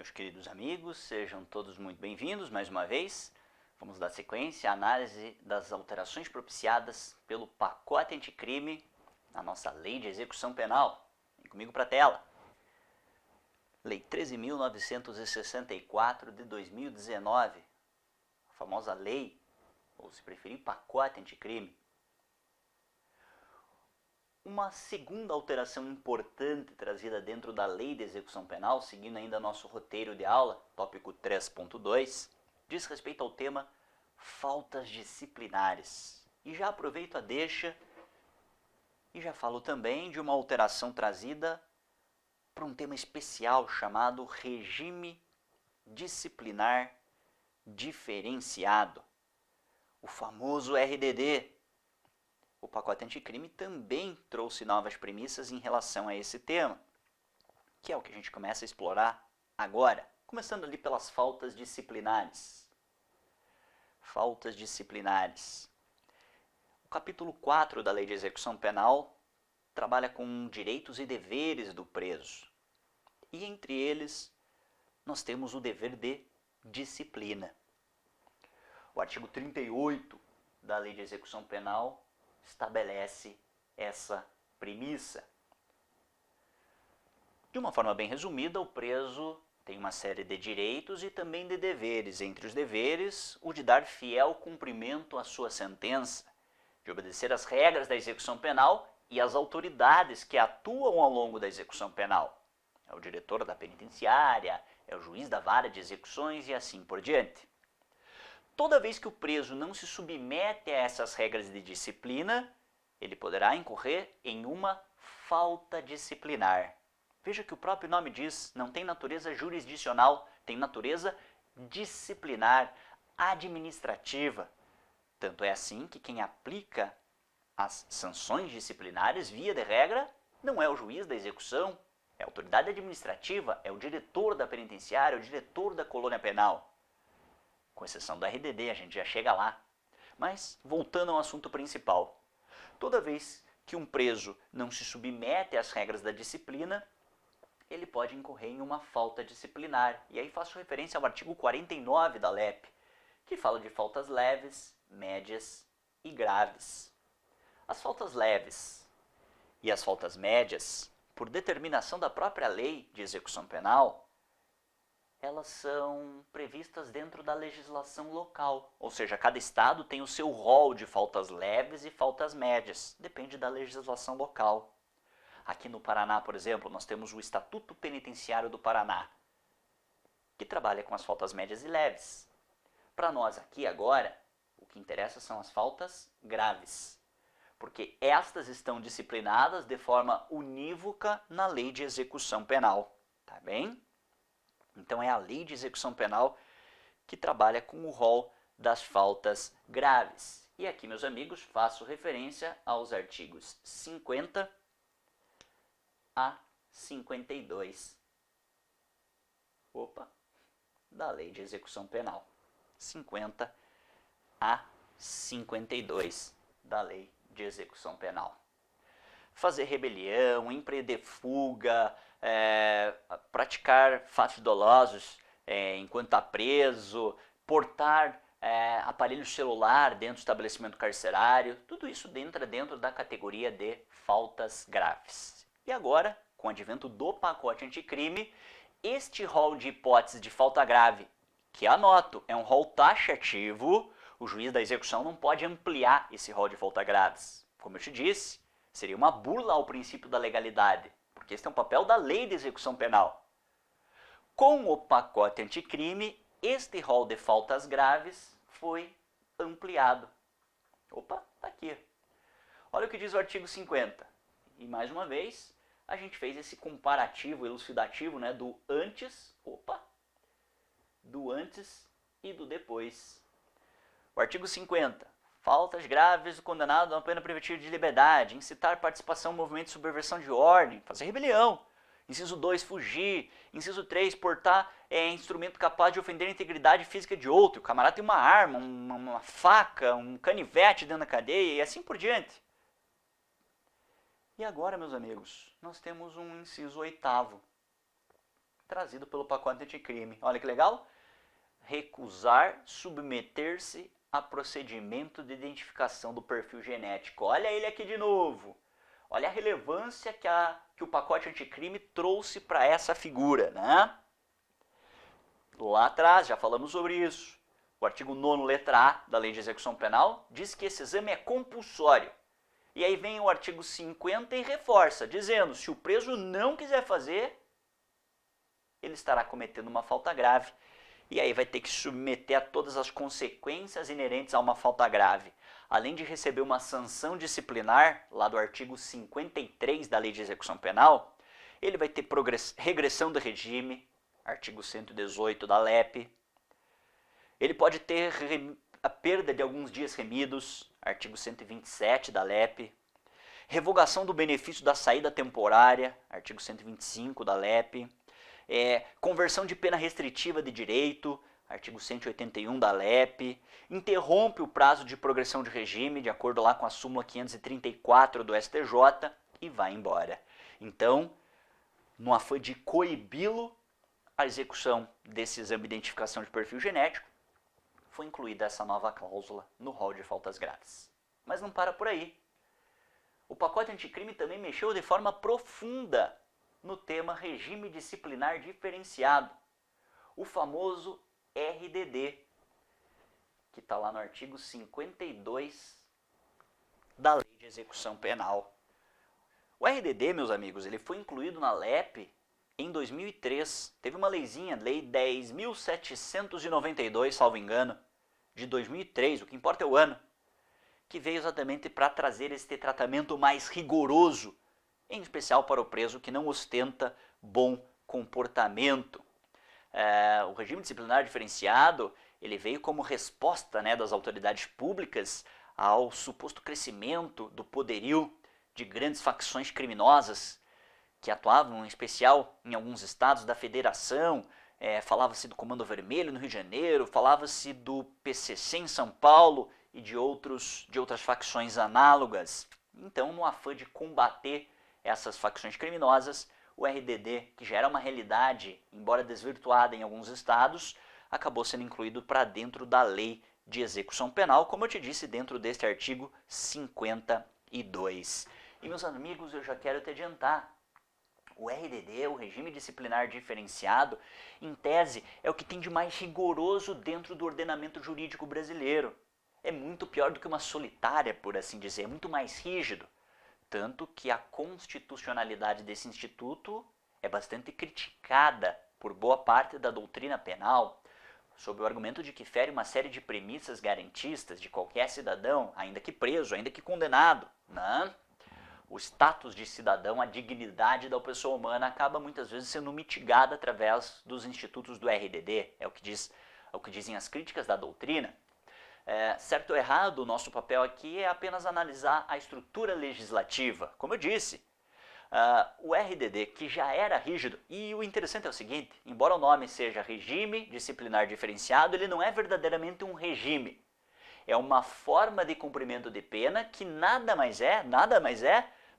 meus queridos amigos, sejam todos muito bem-vindos mais uma vez. Vamos dar sequência à análise das alterações propiciadas pelo pacote anticrime na nossa Lei de Execução Penal. Vem comigo para a tela. Lei 13.964 de 2019, a famosa lei, ou se preferir, pacote anticrime. Uma segunda alteração importante trazida dentro da Lei de Execução Penal, seguindo ainda nosso roteiro de aula, tópico 3.2, diz respeito ao tema faltas disciplinares. E já aproveito a deixa e já falo também de uma alteração trazida para um tema especial chamado regime disciplinar diferenciado, o famoso RDD. O pacote anticrime também trouxe novas premissas em relação a esse tema, que é o que a gente começa a explorar agora, começando ali pelas faltas disciplinares. Faltas disciplinares. O capítulo 4 da Lei de Execução Penal trabalha com direitos e deveres do preso. E entre eles, nós temos o dever de disciplina. O artigo 38 da Lei de Execução Penal estabelece essa premissa. De uma forma bem resumida, o preso tem uma série de direitos e também de deveres. Entre os deveres, o de dar fiel cumprimento à sua sentença, de obedecer às regras da execução penal e às autoridades que atuam ao longo da execução penal. É o diretor da penitenciária, é o juiz da vara de execuções e assim por diante. Toda vez que o preso não se submete a essas regras de disciplina, ele poderá incorrer em uma falta disciplinar. Veja que o próprio nome diz, não tem natureza jurisdicional, tem natureza disciplinar, administrativa. Tanto é assim que quem aplica as sanções disciplinares, via de regra, não é o juiz da execução, é a autoridade administrativa, é o diretor da penitenciária, é o diretor da colônia penal. Com exceção do RDD, a gente já chega lá. Mas, voltando ao assunto principal, toda vez que um preso não se submete às regras da disciplina, ele pode incorrer em uma falta disciplinar. E aí faço referência ao artigo 49 da LEP, que fala de faltas leves, médias e graves. As faltas leves e as faltas médias, por determinação da própria Lei de Execução Penal, elas são previstas dentro da legislação local, ou seja, cada estado tem o seu rol de faltas leves e faltas médias, depende da legislação local. Aqui no Paraná, por exemplo, nós temos o Estatuto Penitenciário do Paraná, que trabalha com as faltas médias e leves. Para nós aqui agora, o que interessa são as faltas graves, porque estas estão disciplinadas de forma unívoca na Lei de Execução Penal, tá bem? Então é a Lei de Execução Penal que trabalha com o rol das faltas graves. E aqui, meus amigos, faço referência aos artigos 50 a 52 da Lei de Execução Penal. 50 a 52 da Lei de Execução Penal. Fazer rebelião, empreender fuga, praticar fatos dolosos enquanto está preso, portar aparelho celular dentro do estabelecimento carcerário, tudo isso entra dentro da categoria de faltas graves. E agora, com o advento do pacote anticrime, este rol de hipóteses de falta grave, que anoto, é um rol taxativo, o juiz da execução não pode ampliar esse rol de faltas graves. Como eu te disse, seria uma burla ao princípio da legalidade, porque esse é um papel da Lei de Execução Penal. Com o pacote anticrime, este rol de faltas graves foi ampliado. Tá aqui. Olha o que diz o artigo 50. E mais uma vez, a gente fez esse comparativo elucidativo, né, do antes e do depois. O artigo 50. Faltas graves do condenado a uma pena privativa de liberdade, incitar participação em movimento de subversão de ordem, fazer rebelião. Inciso 2, fugir. Inciso 3, portar instrumento capaz de ofender a integridade física de outro. O camarada tem uma arma, uma faca, um canivete dentro da cadeia e assim por diante. E agora, meus amigos, nós temos um inciso 8º, trazido pelo pacote anticrime. Olha que legal. Recusar submeter-se a procedimento de identificação do perfil genético. Olha ele aqui de novo. Olha a relevância que o pacote anticrime trouxe para essa figura, né? Lá atrás, já falamos sobre isso. O artigo 9º, letra A da Lei de Execução Penal diz que esse exame é compulsório. E aí vem o artigo 50 e reforça, dizendo, se o preso não quiser fazer, ele estará cometendo uma falta grave. E aí vai ter que se submeter a todas as consequências inerentes a uma falta grave. Além de receber uma sanção disciplinar, lá do artigo 53 da Lei de Execução Penal, ele vai ter regressão do regime, artigo 118 da LEP. Ele pode ter a perda de alguns dias remidos, artigo 127 da LEP. Revogação do benefício da saída temporária, artigo 125 da LEP. Conversão de pena restritiva de direito, artigo 181 da LEP. Interrompe o prazo de progressão de regime, de acordo lá com a súmula 534 do STJ, e vai embora. Então, no afã de coibi-lo, a execução desse exame de identificação de perfil genético, foi incluída essa nova cláusula no rol de faltas graves. Mas não para por aí. O pacote anticrime também mexeu de forma profunda no tema regime disciplinar diferenciado, o famoso RDD, que está lá no artigo 52 da Lei de Execução Penal. O RDD, meus amigos, ele foi incluído na LEP em 2003. Teve uma leizinha, Lei 10.792, salvo engano, de 2003, o que importa é o ano, que veio exatamente para trazer este tratamento mais rigoroso, em especial para o preso que não ostenta bom comportamento. O regime disciplinar diferenciado, ele veio como resposta, né, das autoridades públicas ao suposto crescimento do poderio de grandes facções criminosas que atuavam, em especial, em alguns estados da federação. Falava-se do Comando Vermelho no Rio de Janeiro, falava-se do PCC em São Paulo e de outras facções análogas. Então, no afã de combater essas facções criminosas, o RDD, que já era uma realidade, embora desvirtuada em alguns estados, acabou sendo incluído para dentro da Lei de Execução Penal, como eu te disse, dentro deste artigo 52. E, meus amigos, eu já quero te adiantar. O RDD, o regime disciplinar diferenciado, em tese, é o que tem de mais rigoroso dentro do ordenamento jurídico brasileiro. É muito pior do que uma solitária, por assim dizer, é muito mais rígido. Tanto que a constitucionalidade desse instituto é bastante criticada por boa parte da doutrina penal, sob o argumento de que fere uma série de premissas garantistas de qualquer cidadão, ainda que preso, ainda que condenado, né? O status de cidadão, a dignidade da pessoa humana acaba muitas vezes sendo mitigada através dos institutos do RDD, é o que dizem as críticas da doutrina. Certo ou errado, o nosso papel aqui é apenas analisar a estrutura legislativa. Como eu disse, o RDD, que já era rígido, e o interessante é o seguinte, embora o nome seja regime disciplinar diferenciado, ele não é verdadeiramente um regime. É uma forma de cumprimento de pena que nada mais é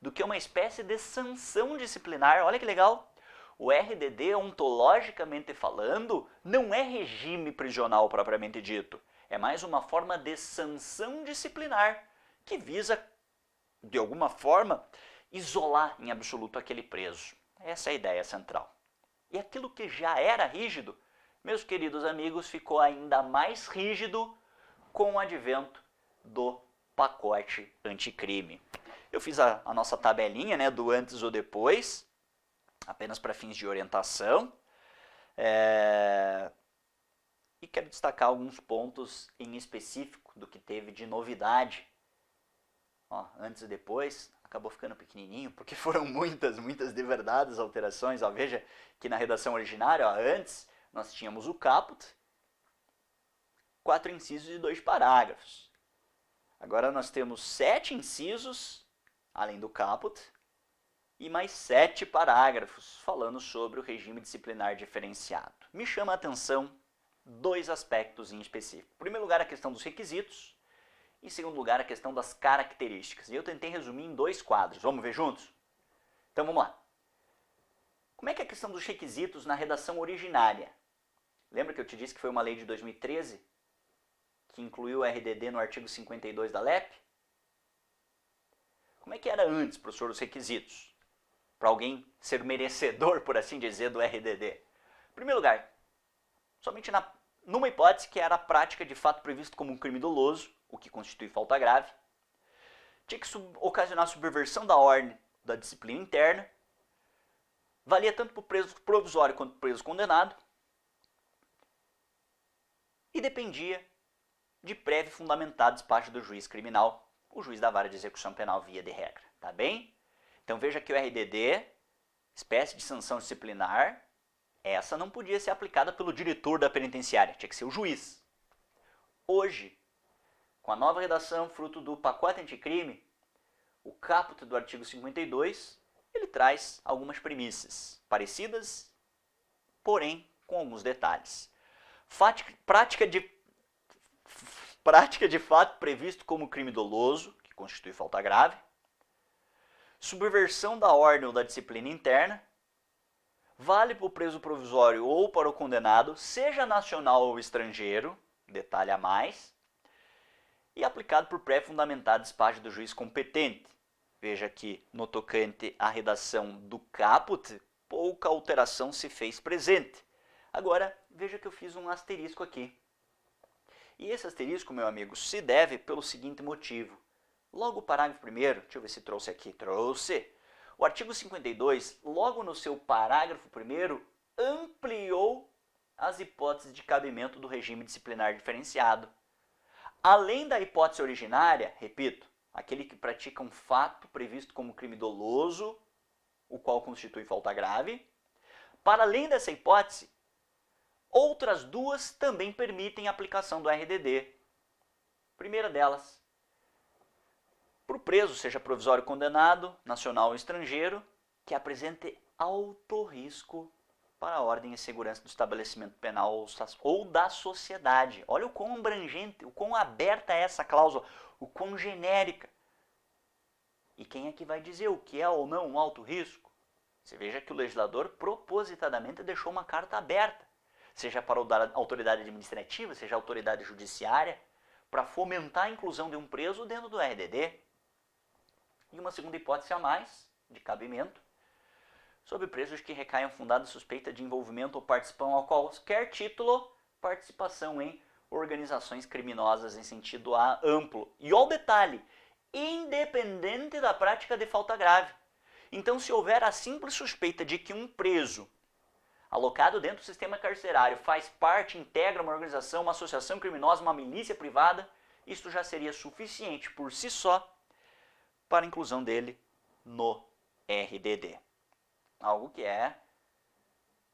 do que uma espécie de sanção disciplinar. Olha que legal! O RDD, ontologicamente falando, não é regime prisional propriamente dito. É mais uma forma de sanção disciplinar que visa, de alguma forma, isolar em absoluto aquele preso. Essa é a ideia central. E aquilo que já era rígido, meus queridos amigos, ficou ainda mais rígido com o advento do pacote anticrime. Eu fiz a nossa tabelinha, né, do antes ou depois, apenas para fins de orientação. E quero destacar alguns pontos em específico do que teve de novidade. Antes e depois, acabou ficando pequenininho, porque foram muitas de verdade as alterações. Veja que na redação originária, antes, nós tínhamos o caput, 4 incisos e 2 parágrafos. Agora nós temos 7 incisos, além do caput, e mais 7 parágrafos falando sobre o regime disciplinar diferenciado. Me chama a atenção 2 aspectos em específico. Em primeiro lugar, a questão dos requisitos, e em segundo lugar, a questão das características. E eu tentei resumir em 2 quadros. Vamos ver juntos? Então vamos lá. Como é que é a questão dos requisitos na redação originária? Lembra que eu te disse que foi uma lei de 2013 que incluiu o RDD no artigo 52 da LEP? Como é que era antes, professor, os requisitos? Para alguém ser merecedor, por assim dizer, do RDD. Em primeiro lugar, somente numa hipótese que era a prática de fato previsto como um crime doloso, o que constitui falta grave, tinha que ocasionar subversão da ordem da disciplina interna, valia tanto para o preso provisório quanto para o preso condenado, e dependia de prévio fundamentado despacho do juiz criminal, o juiz da vara de execução penal via de regra, tá bem? Então veja que o RDD, espécie de sanção disciplinar, essa não podia ser aplicada pelo diretor da penitenciária, tinha que ser o juiz. Hoje, com a nova redação fruto do pacote anticrime, o caput do artigo 52, ele traz algumas premissas parecidas, porém com alguns detalhes. Prática de fato previsto como crime doloso, que constitui falta grave. Subversão da ordem ou da disciplina interna. Vale para o preso provisório ou para o condenado, seja nacional ou estrangeiro, detalhe a mais. E aplicado por pré-fundamentado despacho do juiz competente. Veja que, no tocante à redação do caput, pouca alteração se fez presente. Agora, veja que eu fiz um asterisco aqui. E esse asterisco, meu amigo, se deve pelo seguinte motivo. Logo o parágrafo primeiro, deixa eu ver se trouxe aqui, trouxe. O artigo 52, logo no seu parágrafo primeiro, ampliou as hipóteses de cabimento do regime disciplinar diferenciado. Além da hipótese originária, repito, aquele que pratica um fato previsto como crime doloso, o qual constitui falta grave, para além dessa hipótese, outras duas também permitem a aplicação do RDD. Primeira delas, para o preso, seja provisório condenado, nacional ou estrangeiro, que apresente alto risco para a ordem e segurança do estabelecimento penal ou da sociedade. Olha o quão abrangente, o quão aberta é essa cláusula, o quão genérica. E quem é que vai dizer o que é ou não um alto risco? Você veja que o legislador propositadamente deixou uma carta aberta, seja para a autoridade administrativa, seja a autoridade judiciária, para fomentar a inclusão de um preso dentro do RDD. E uma segunda hipótese a mais, de cabimento, sobre presos que recaiam fundada suspeita de envolvimento ou participação a qualquer título, participação em organizações criminosas em sentido amplo. E olha o detalhe, independente da prática de falta grave. Então, se houver a simples suspeita de que um preso alocado dentro do sistema carcerário faz parte, integra uma organização, uma associação criminosa, uma milícia privada, isto já seria suficiente por si só para a inclusão dele no RDD. Algo que é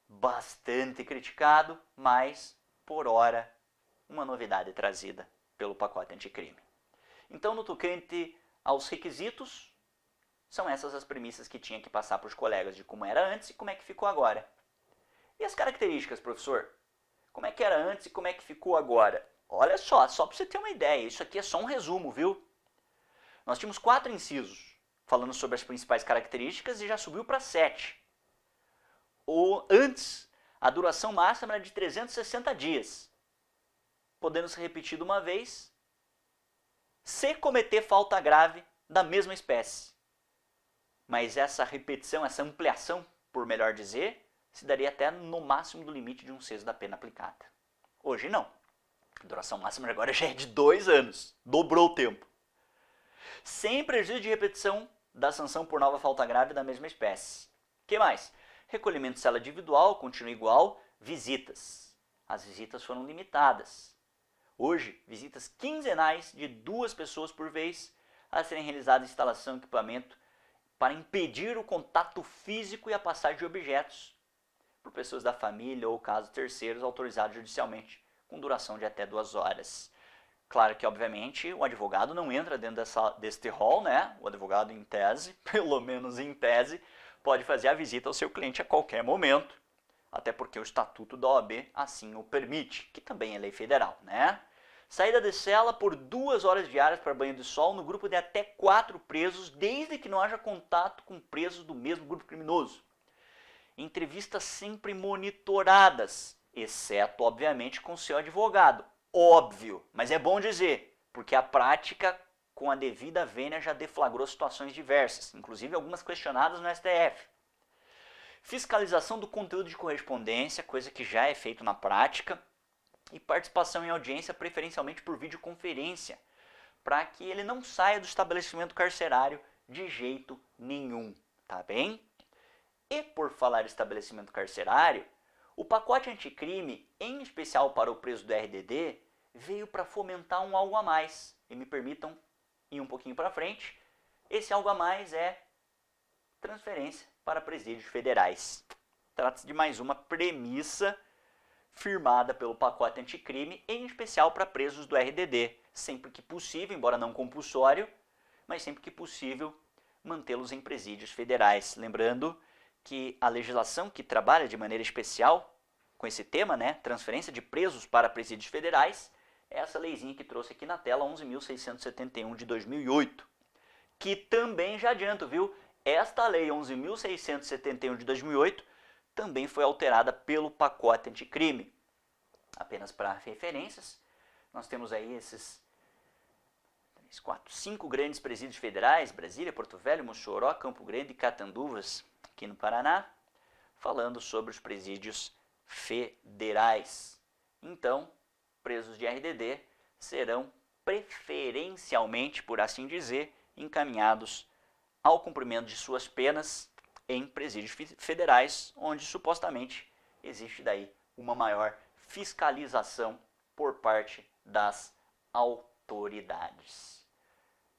bastante criticado, mas, por hora, uma novidade trazida pelo pacote anticrime. Então, no tocante aos requisitos, são essas as premissas que tinha que passar para os colegas de como era antes e como é que ficou agora. E as características, professor? Como é que era antes e como é que ficou agora? Olha só para você ter uma ideia, isso aqui é só um resumo, viu? Nós tínhamos 4 incisos falando sobre as principais características e já subiu para 7. Antes, a duração máxima era de 360 dias, podendo ser repetido uma vez, se cometer falta grave da mesma espécie. Mas essa repetição, essa ampliação, por melhor dizer, se daria até no máximo do limite de 1/6 da pena aplicada. Hoje não. A duração máxima agora já é de 2 anos. Dobrou o tempo. Sem prejuízo de repetição da sanção por nova falta grave da mesma espécie. O que mais? Recolhimento de cela individual, continua igual. Visitas. As visitas foram limitadas. Hoje, visitas quinzenais de 2 pessoas por vez a serem realizadas instalação e equipamento para impedir o contato físico e a passagem de objetos por pessoas da família ou casos terceiros autorizados judicialmente, com duração de até 2 horas. Claro que, obviamente, o advogado não entra dentro deste rol, né? O advogado, em tese, pelo menos em tese, pode fazer a visita ao seu cliente a qualquer momento, até porque o Estatuto da OAB assim o permite, que também é lei federal, né? Saída de cela por 2 horas diárias para banho de sol no grupo de até 4 presos, desde que não haja contato com presos do mesmo grupo criminoso. Entrevistas sempre monitoradas, exceto, obviamente, com seu advogado. Óbvio, mas é bom dizer, porque a prática, com a devida vênia, já deflagrou situações diversas, inclusive algumas questionadas no STF. Fiscalização do conteúdo de correspondência, coisa que já é feito na prática, e participação em audiência, preferencialmente por videoconferência, para que ele não saia do estabelecimento carcerário de jeito nenhum, tá bem? E por falar em estabelecimento carcerário, o pacote anticrime, em especial para o preso do RDD, veio para fomentar um algo a mais. E me permitam ir um pouquinho para frente, esse algo a mais é transferência para presídios federais. Trata-se de mais uma premissa firmada pelo pacote anticrime, em especial para presos do RDD, sempre que possível, embora não compulsório, mas sempre que possível, mantê-los em presídios federais. Lembrando que a legislação que trabalha de maneira especial com esse tema, né, transferência de presos para presídios federais, é essa leizinha que trouxe aqui na tela, 11.671 de 2008, que também já adianto, viu? Esta lei 11.671 de 2008 também foi alterada pelo pacote anticrime. Apenas para referências, nós temos aí esses 5 grandes presídios federais, Brasília, Porto Velho, Mossoró, Campo Grande e Catanduvas, aqui no Paraná, falando sobre os presídios federais. Então, presos de RDD serão preferencialmente, por assim dizer, encaminhados ao cumprimento de suas penas em presídios federais, onde supostamente existe daí uma maior fiscalização por parte das autoridades.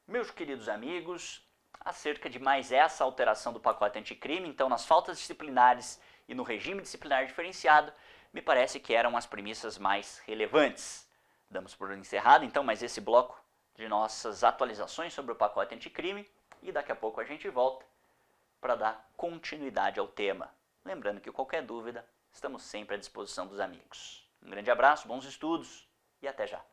Meus queridos amigos, acerca de mais essa alteração do pacote anticrime, então nas faltas disciplinares e no regime disciplinar diferenciado, me parece que eram as premissas mais relevantes. Damos por encerrado então mais esse bloco de nossas atualizações sobre o pacote anticrime e daqui a pouco a gente volta para dar continuidade ao tema. Lembrando que qualquer dúvida, estamos sempre à disposição dos amigos. Um grande abraço, bons estudos e até já!